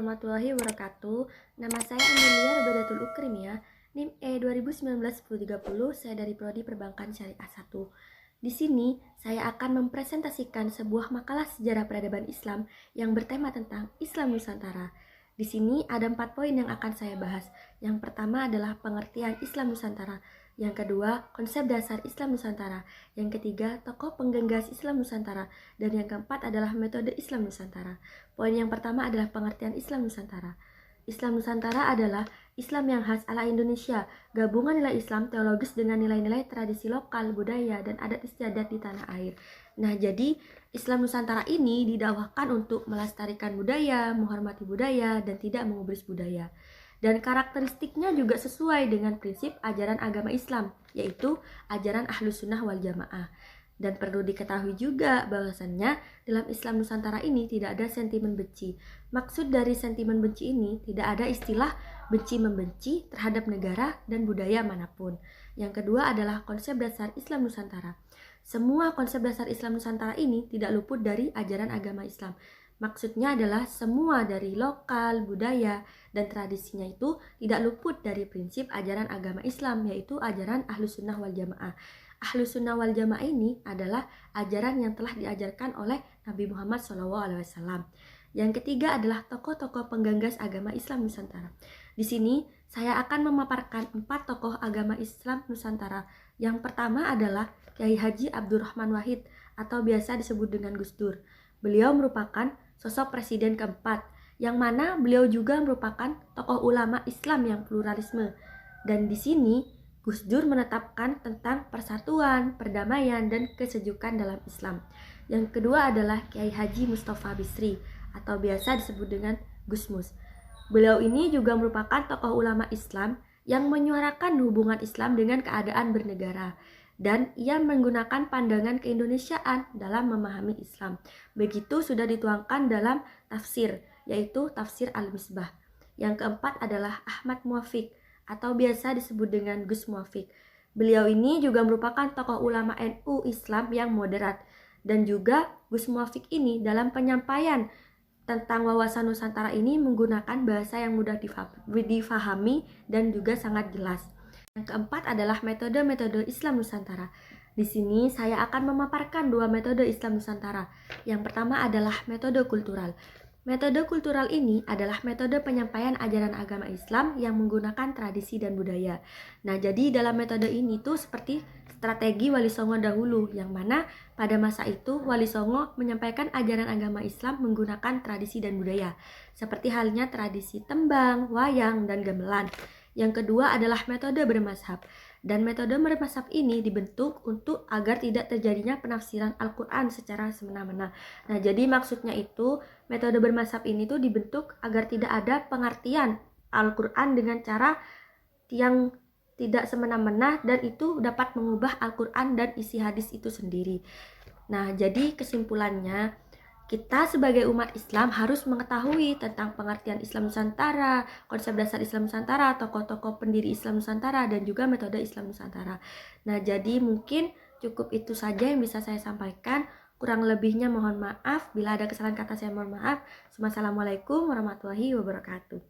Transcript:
warahmatullahi wabarakatuh. Nama saya Amelia Robadatul Ukrimia, NIM E 2019-1030, saya dari Prodi Perbankan Syariah 1. Di sini, saya akan mempresentasikan sebuah makalah sejarah peradaban Islam yang bertema tentang Islam Nusantara. Di sini ada 4 poin yang akan saya bahas. Yang pertama adalah pengertian Islam Nusantara. Yang kedua, konsep dasar Islam Nusantara. Yang ketiga, tokoh penggagas Islam Nusantara. Dan yang keempat adalah metode Islam Nusantara. Poin yang pertama adalah pengertian Islam Nusantara. Islam Nusantara adalah Islam yang khas ala Indonesia, gabungan nilai Islam teologis dengan nilai-nilai tradisi lokal, budaya, dan adat istiadat di tanah air. Nah, jadi Islam Nusantara ini didakwahkan untuk melestarikan budaya, menghormati budaya, dan tidak mengubris budaya. Dan karakteristiknya juga sesuai dengan prinsip ajaran agama Islam, yaitu ajaran Ahlus Sunnah wal Jamaah. Dan perlu diketahui juga bahwasannya dalam Islam Nusantara ini tidak ada sentimen benci. Maksud dari sentimen benci ini tidak ada istilah benci-membenci terhadap negara dan budaya manapun. Yang kedua adalah konsep dasar Islam Nusantara. Semua konsep dasar Islam Nusantara ini tidak luput dari ajaran agama Islam. Maksudnya adalah semua dari lokal, budaya, dan tradisinya itu tidak luput dari prinsip ajaran agama Islam, yaitu ajaran Ahlus Sunnah wal Jamaah. Ahlus Sunnah wal Jamaah ini adalah ajaran yang telah diajarkan oleh Nabi Muhammad SAW. Yang ketiga adalah tokoh-tokoh penggagas agama Islam Nusantara. Di sini saya akan memaparkan 4 tokoh agama Islam Nusantara. Yang pertama adalah Kiai Haji Abdurrahman Wahid atau biasa disebut dengan Gus Dur. Beliau merupakan sosok presiden keempat, yang mana beliau juga merupakan tokoh ulama Islam yang pluralisme. Dan di sini Gus Dur menetapkan tentang persatuan, perdamaian, dan kesejukan dalam Islam. Yang kedua adalah Kiai Haji Mustafa Bisri atau biasa disebut dengan Gus Mus. Beliau ini juga merupakan tokoh ulama Islam yang menyuarakan hubungan Islam dengan keadaan bernegara. Dan ia menggunakan pandangan keindonesiaan dalam memahami Islam. Begitu sudah dituangkan dalam tafsir, yaitu tafsir Al-Misbah. Yang keempat adalah Ahmad Muafiq atau biasa disebut dengan Gus Muafiq. Beliau ini juga merupakan tokoh ulama NU Islam yang moderat. Dan juga Gus Muafiq ini dalam penyampaian tentang wawasan Nusantara ini menggunakan bahasa yang mudah difahami dan juga sangat jelas. Yang keempat adalah metode-metode Islam Nusantara. Di sini saya akan memaparkan 2 metode Islam Nusantara. Yang pertama adalah metode kultural. Metode kultural ini adalah metode penyampaian ajaran agama Islam yang menggunakan tradisi dan budaya. Nah, jadi dalam metode ini tuh seperti strategi Wali Songo dahulu, yang mana pada masa itu Wali Songo menyampaikan ajaran agama Islam menggunakan tradisi dan budaya, seperti halnya tradisi tembang, wayang, dan gamelan. Yang kedua adalah metode bermazhab. Dan metode bermazhab ini dibentuk untuk agar tidak terjadinya penafsiran Al-Quran secara semena-mena. Nah, jadi maksudnya itu metode bermazhab ini tuh dibentuk agar tidak ada pengertian Al-Quran dengan cara yang tidak semena-mena dan itu dapat mengubah Al-Quran dan isi hadis itu sendiri. Nah, jadi kesimpulannya, kita sebagai umat Islam harus mengetahui tentang pengertian Islam Nusantara, konsep dasar Islam Nusantara, tokoh-tokoh pendiri Islam Nusantara, dan juga metode Islam Nusantara. Nah, jadi mungkin cukup itu saja yang bisa saya sampaikan. Kurang lebihnya mohon maaf. Bila ada kesalahan kata saya mohon maaf. Wassalamualaikum warahmatullahi wabarakatuh.